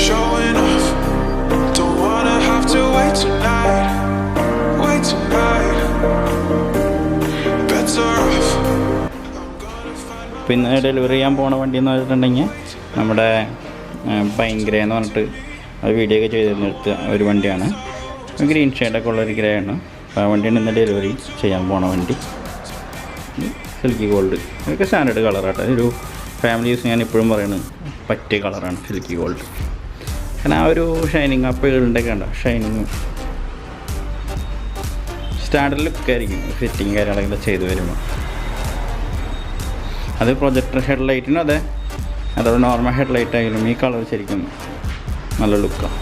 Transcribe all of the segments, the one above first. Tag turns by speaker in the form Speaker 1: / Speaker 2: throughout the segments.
Speaker 1: showing off. Don't wanna have to wait tonight. Better off.
Speaker 2: പിന്നെ delivery ചെയ്യാൻ പോണ വണ്ടി എന്ന് പറഞ്ഞിട്ടുണ്ടെങ്കിൽ നമ്മുടെ ഭയങ്കര എന്ന് പറഞ്ഞിട്ട് അത് വീഡിയോ ഒക്കെ ചെയ്തെടുത്ത ഒരു വണ്ടിയാണ്. ഗ്രീൻ ഷെയ്ഡൊക്കെ ഉള്ളൊരു ഗ്രേ ആണ്. അപ്പോൾ ആ വണ്ടിയാണ് ഇന്ന് ഡെലിവറി ചെയ്യാൻ പോണ വണ്ടി. സിൽക്കി ഗോൾഡ് ഇതൊക്കെ സ്റ്റാൻഡേർഡ് കളറാട്ടോ. ഒരു ഫാമിലി യൂസ് ഞാൻ ഇപ്പോഴും പറയുന്നത് പറ്റിയ കളറാണ് സിൽക്കി ഗോൾഡ്. കാരണം ആ ഒരു ഷൈനിങ്, ആ പേളിൻ്റെയൊക്കെ ഉണ്ടോ ഷൈനിങ്, സ്റ്റാൻഡേർഡ് ലുക്കായിരിക്കും ഫിറ്റിങ് കാര്യങ്ങളൊക്കെ ചെയ്ത് വരുമ്പോൾ. അത് പ്രൊജക്ടർ ഹെഡ് ലൈറ്റിനും അതെ, അതോടെ നോർമൽ ഹെഡ് ലൈറ്റ് ആയാലും ഈ കളർ ശരിക്കും നല്ല ലുക്കാണ്.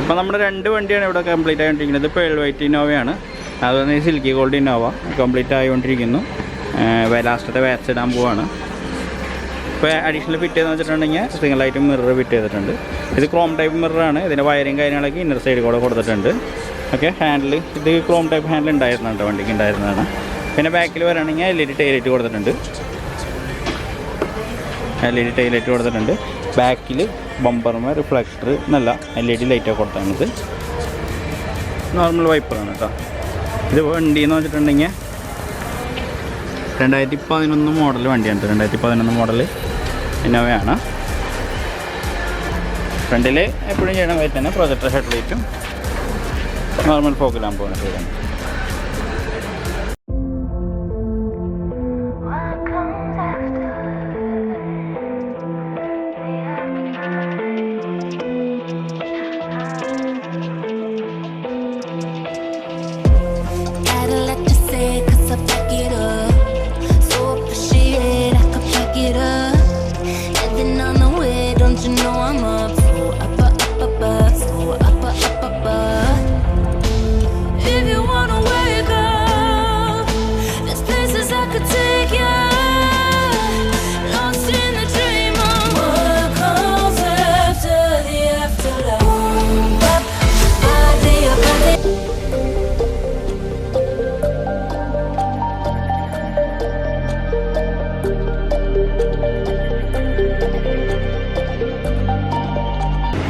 Speaker 2: അപ്പോൾ നമ്മുടെ രണ്ട് വണ്ടിയാണ് ഇവിടെ കംപ്ലീറ്റ് ആയിക്കൊണ്ടിരിക്കുന്നത്. പേൾ വൈറ്റ് ഇന്നോവയാണ്, അതുപോലെ സിൽക്കി ഗോൾഡ് ഇന്നോവ കംപ്ലീറ്റ് ആയിക്കൊണ്ടിരിക്കുന്നു. ലാസ്റ്റത്തെ വാച്ച് ഇടാൻ പോവാണ്. ഇപ്പോൾ അഡീഷണൽ ഫിറ്റ് ചെയ്തെന്ന് വെച്ചിട്ടുണ്ടെങ്കിൽ സിംഗിളായിട്ട് മിറർ ഫിറ്റ് ചെയ്തിട്ടുണ്ട്. ഇത് ക്രോം ടൈപ്പ് മിററാണ്. ഇതിൻ്റെ വയറിങ് കാര്യങ്ങളൊക്കെ ഇന്നർ സൈഡ് കൂടെ കൊടുത്തിട്ടുണ്ട്. ഓക്കെ, ഹാൻഡിൽ ഇത് ക്രോം ടൈപ്പ് ഹാൻഡിൽ ഉണ്ടായിരുന്നുണ്ട്, വണ്ടിക്ക് ഉണ്ടായിരുന്നതാണ്. പിന്നെ ബാക്കിൽ വരികയാണെങ്കിൽ LED ടൈലൈറ്റ് കൊടുത്തിട്ടുണ്ട്. LED ടൈലൈറ്റ് കൊടുത്തിട്ടുണ്ട്. ബാക്കിൽ ബമ്പർമ റിഫ്ലക്ടർ എന്നല്ല LED ലൈറ്റൊക്കെ കൊടുത്താണിത്. നോർമൽ വൈപ്പറാണ് കേട്ടോ. ഇത് വണ്ടി എന്ന് വെച്ചിട്ടുണ്ടെങ്കിൽ 2011 മോഡൽ വണ്ടിയാണ്. 2011 മോഡൽ ഇന്നോവയാണ്. ഫ്രണ്ടിൽ എപ്പോഴും ചെയ്യണ വൈറ്റ് തന്നെ പ്രൊജക്ടർ ഹെഡ് ലൈറ്റും നോർമൽ ഫോഗ് ലാമ്പുമാണ് ചെയ്തത്.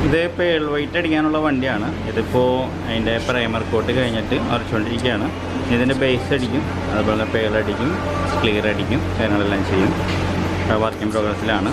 Speaker 2: ഇത് പേൾ വൈറ്റ് അടിക്കാനുള്ള വണ്ടിയാണ്. ഇതിപ്പോൾ അതിൻ്റെ പ്രൈമർ കോട്ട് കഴിഞ്ഞിട്ട് ഉറച്ചുകൊണ്ടിരിക്കുകയാണ്. ഇതിൻ്റെ ബേസ് അടിക്കും, അതുപോലെ പേൾ അടിക്കും, ക്ലിയർ അടിക്കും, കാര്യങ്ങളെല്ലാം ചെയ്യും. വർക്കിംഗ് പ്രോഗ്രസ്സിലാണ്.